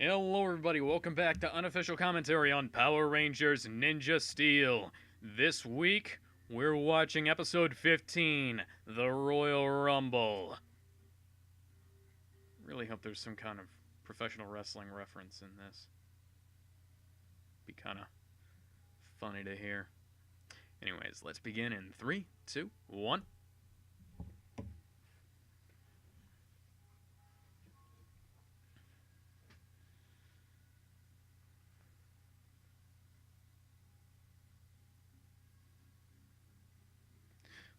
Hello, everybody. Welcome back to Unofficial Commentary on Power Rangers Ninja Steel. This week, we're watching episode 15, The Royal Rumble. Really hope there's some kind of professional wrestling reference in this. Be kind of funny to hear. Anyways, let's begin in 3, 2, 1.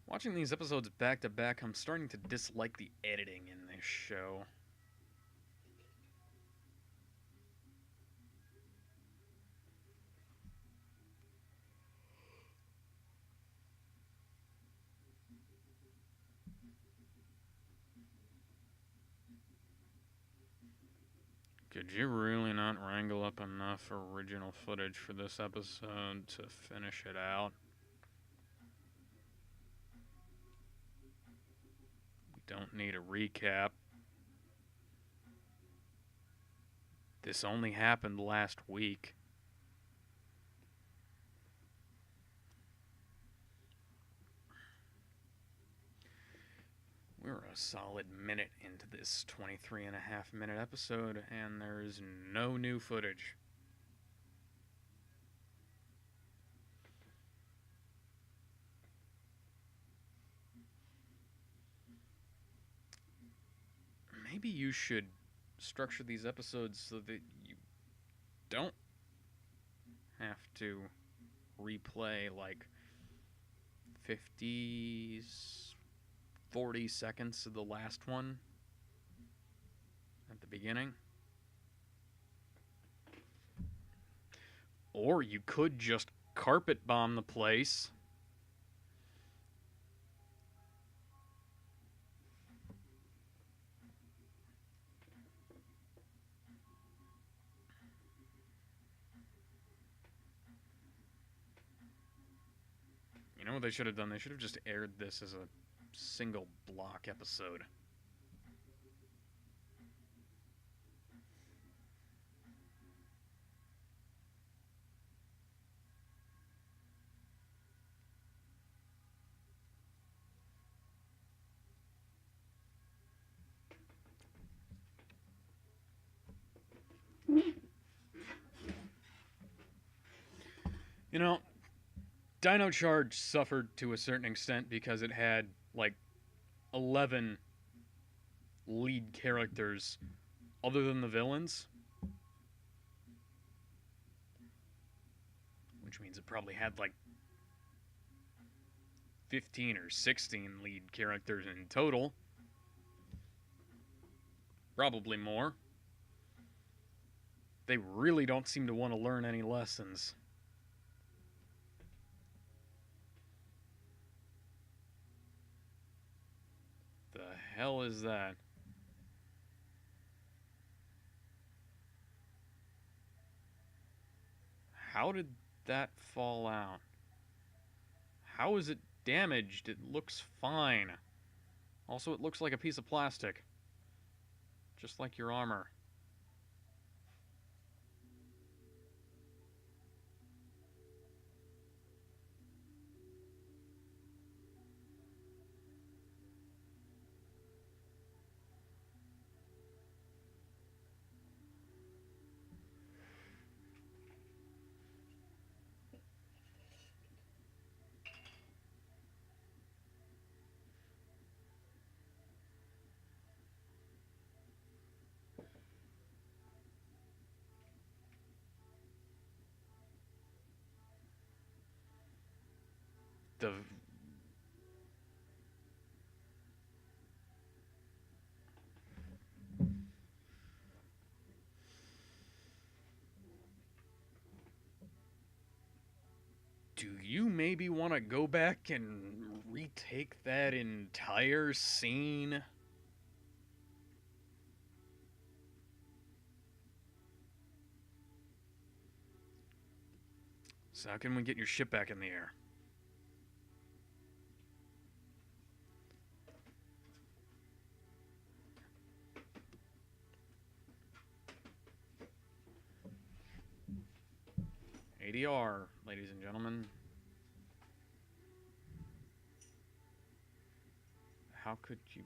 Watching these episodes back to back, I'm starting to dislike the editing in this show. Could you really not wrangle up enough original footage for this episode to finish it out? We don't need a recap. This only happened last week. We're a solid minute into this 23.5-minute episode, and there's no new footage. Maybe you should structure these episodes so that you don't have to replay like 40 seconds of the last one at the beginning. Or you could just carpet bomb the place. You know what they should have done? They should have just aired this as a single block episode. You know, Dino Charge suffered to a certain extent because it had like 11 lead characters other than the villains. Which means it probably had like 15 or 16 lead characters in total. Probably more. They really don't seem to want to learn any lessons. The hell is that? How did that fall out? How is it damaged? It looks fine. Also, it looks like a piece of plastic. Just like your armor. The Do you maybe want to go back and retake that entire scene? So how can we get your ship back in the air? ADR, ladies and gentlemen. How could you...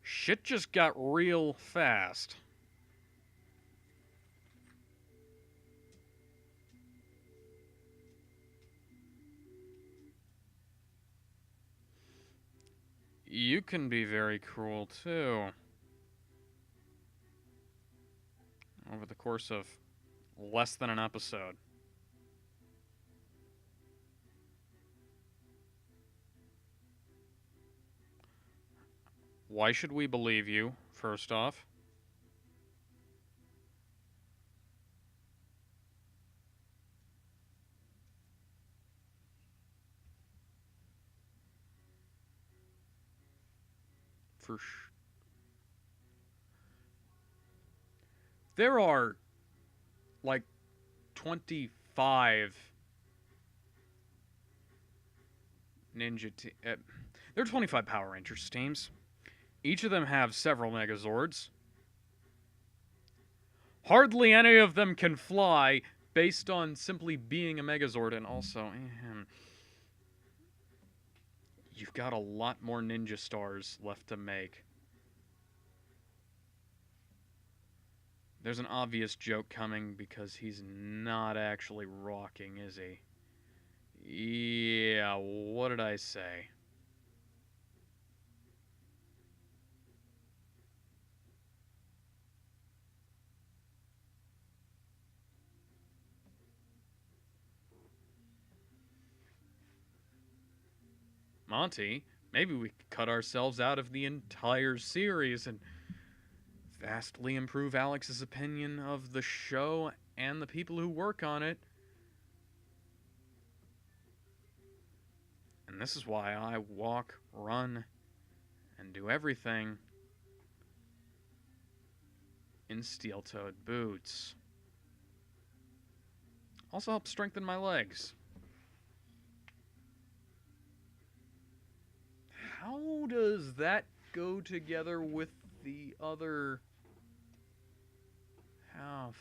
Shit just got real fast. You can be very cruel, too. Over the course of less than an episode. Why should we believe you, first off? For sure. There are, like, 25 there are 25 Power Rangers teams. Each of them have several Megazords. Hardly any of them can fly based on simply being a Megazord, and also, you've got a lot more Ninja Stars left to make. There's an obvious joke coming because he's not actually rocking, is he? Yeah, what did I say? Monty, maybe we could cut ourselves out of the entire series and vastly improve Alex's opinion of the show and the people who work on it. And this is why I walk, run, and do everything in steel-toed boots. Also helps strengthen my legs. How does that go together with the other half?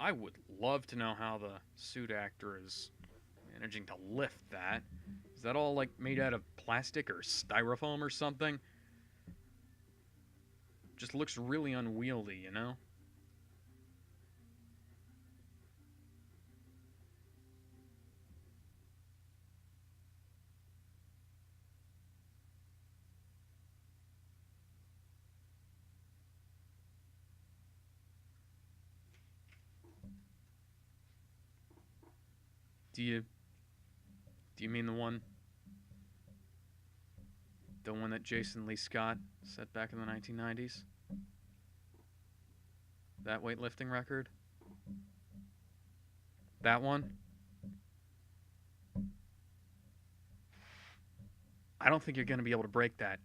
I would love to know how the suit actor is managing to lift that. Is that all, like, made out of plastic or styrofoam or something? Just looks really unwieldy, you know? Do you mean the one that Jason Lee Scott set back in the 1990s? That weightlifting record? That one? I don't think you're going to be able to break that.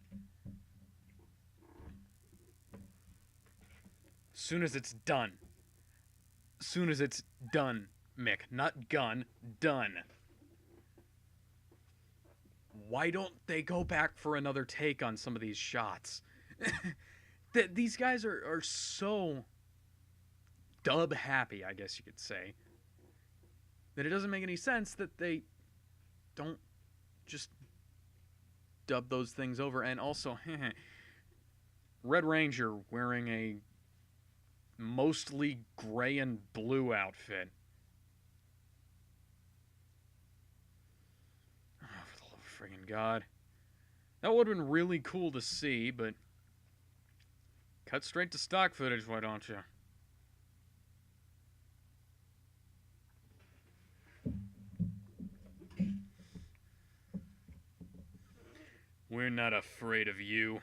Soon as it's done. Soon as it's done, Mick. Not gun. Done. Why don't they go back for another take on some of these shots? These guys are so dub happy, I guess you could say, that it doesn't make any sense that they don't just dub those things over. And also, Red Ranger wearing a mostly gray and blue outfit. Oh, for the love of friggin' God. That would have been really cool to see, but cut straight to stock footage, why don't you? We're not afraid of you.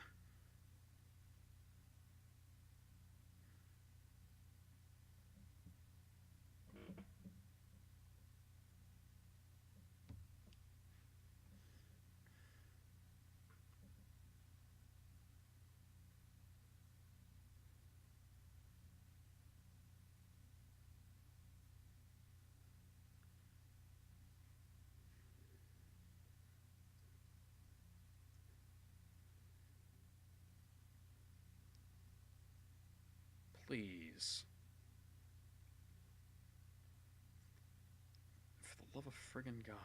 Please. For the love of friggin' God.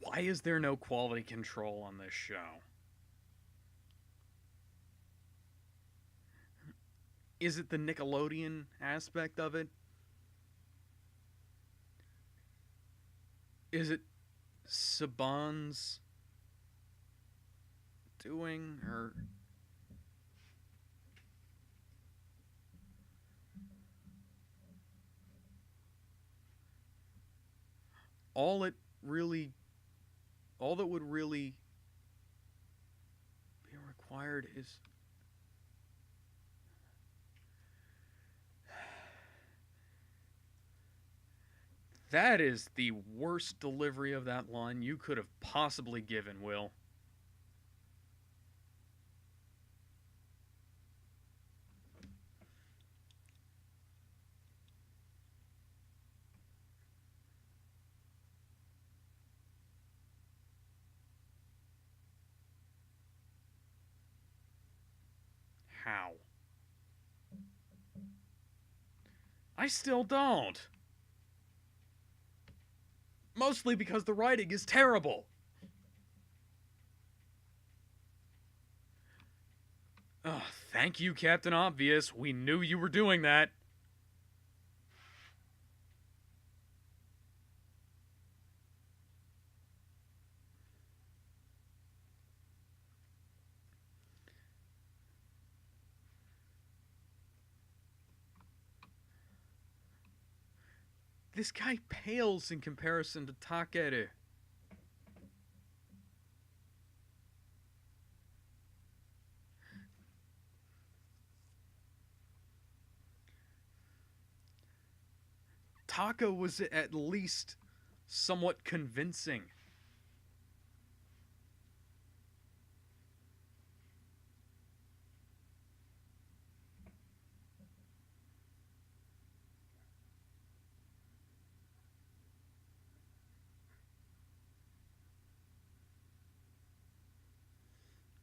Why is there no quality control on this show? Is it the Nickelodeon aspect of it? Is it Saban's doing, or all it really, all that would really be required is that is the worst delivery of that line you could have possibly given, Will. How? I still don't. Mostly because the writing is terrible. Oh, thank you, Captain Obvious. We knew you were doing that. This guy pales in comparison to Takeru. Taka was at least somewhat convincing.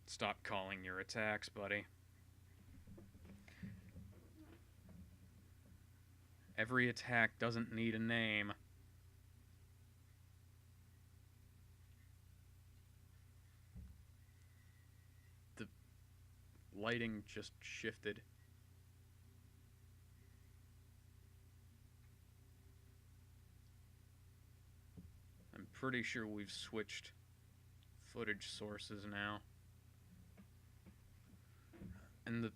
Stop calling your attacks, buddy. Every attack doesn't need a name. The lighting just shifted. I'm pretty sure we've switched footage sources now. And the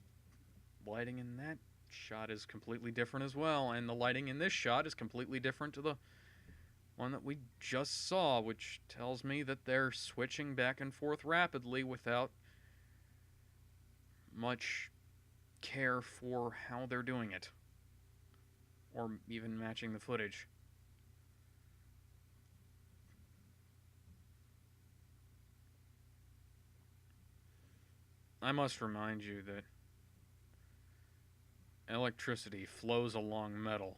lighting in that shot is completely different as well, and the lighting in this shot is completely different to the one that we just saw, which tells me that they're switching back and forth rapidly without much care for how they're doing it, or even matching the footage. I must remind you that electricity flows along metal.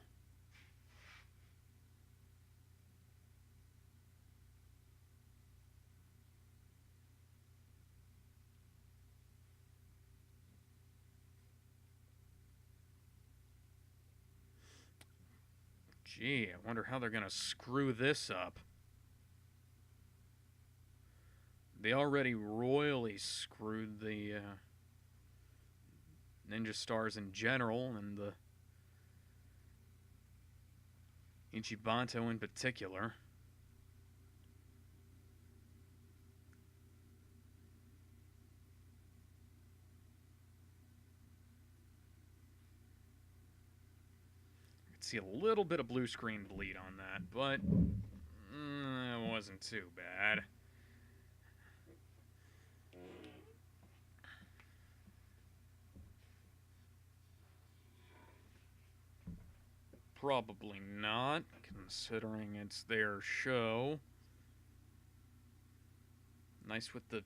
Gee, I wonder how they're gonna screw this up. They already royally screwed the Ninja Stars in general, and the Ichibanto in particular. I could see a little bit of blue screen bleed on that, but it wasn't too bad. Probably not, considering it's their show. Nice with the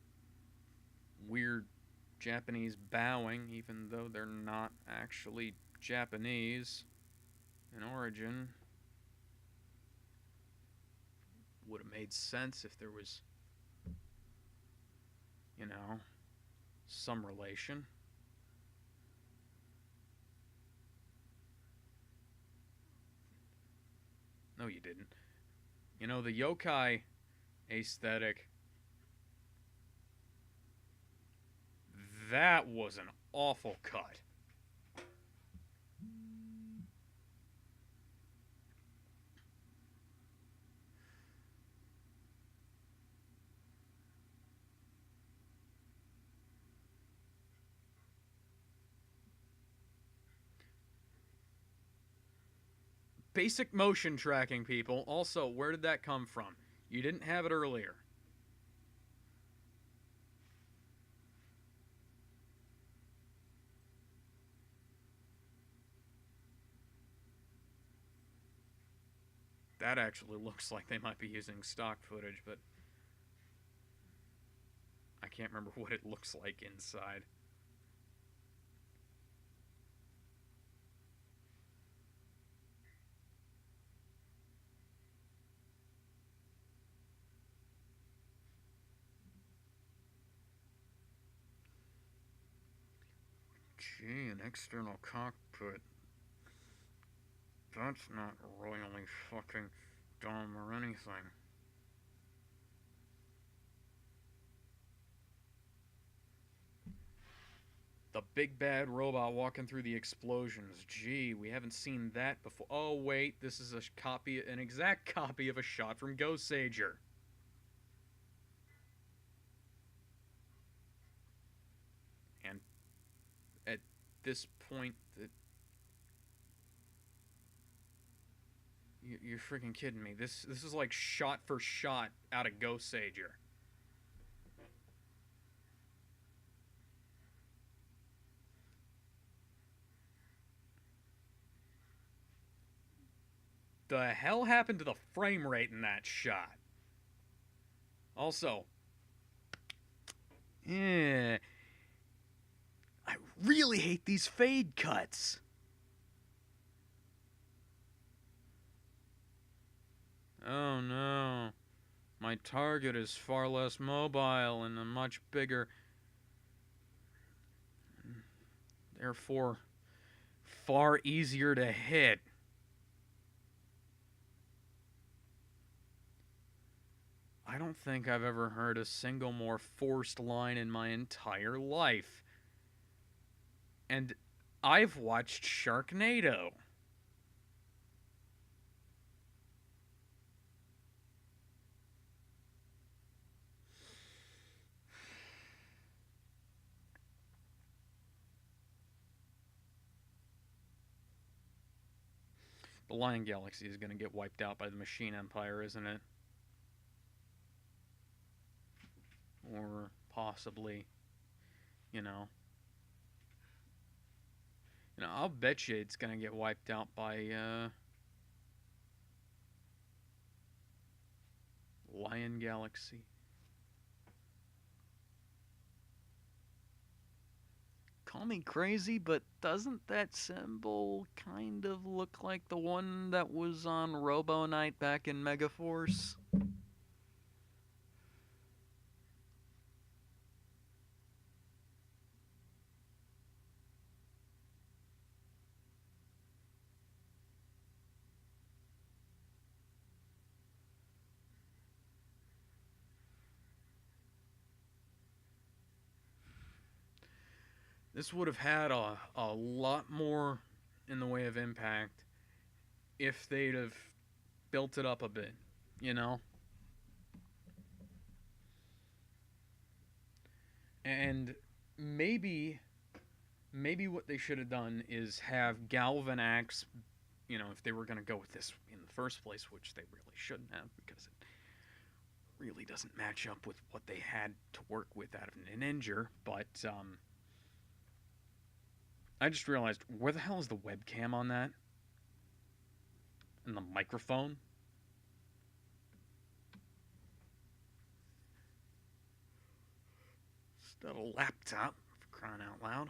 weird Japanese bowing, even though they're not actually Japanese in origin. Would have made sense if there was, you know, some relation. No, you didn't. You know, the yokai aesthetic, that was an awful cut. Basic motion tracking, people. Also, where did that come from? You didn't have it earlier. That actually looks like they might be using stock footage, but I can't remember what it looks like inside. Gee, an external cockpit. That's not royally fucking dumb or anything. The big bad robot walking through the explosions. Gee, we haven't seen that before. Oh wait, this is a copy, an exact copy of a shot from Ghost Sager. And at this point, you're freaking kidding me. This is like shot for shot out of Ghost Sager. The hell happened to the frame rate in that shot? Also, I really hate these fade cuts. Oh no. My target is far less mobile and a much bigger, therefore far easier to hit. I don't think I've ever heard a single more forced line in my entire life. And I've watched Sharknado. The Lion Galaxy is going to get wiped out by the Machine Empire, isn't it? Or possibly, you know. I'll bet you it's going to get wiped out by Lion Galaxy. Call me crazy, but doesn't that symbol kind of look like the one that was on Robo Knight back in Megaforce? This would have had a lot more in the way of impact if they'd have built it up a bit, you know? And maybe what they should have done is have Galvanax, if they were going to go with this in the first place, which they really shouldn't have because it really doesn't match up with what they had to work with out of Ninja, but I just realized, where the hell is the webcam on that? And the microphone? Is that a laptop, for crying out loud?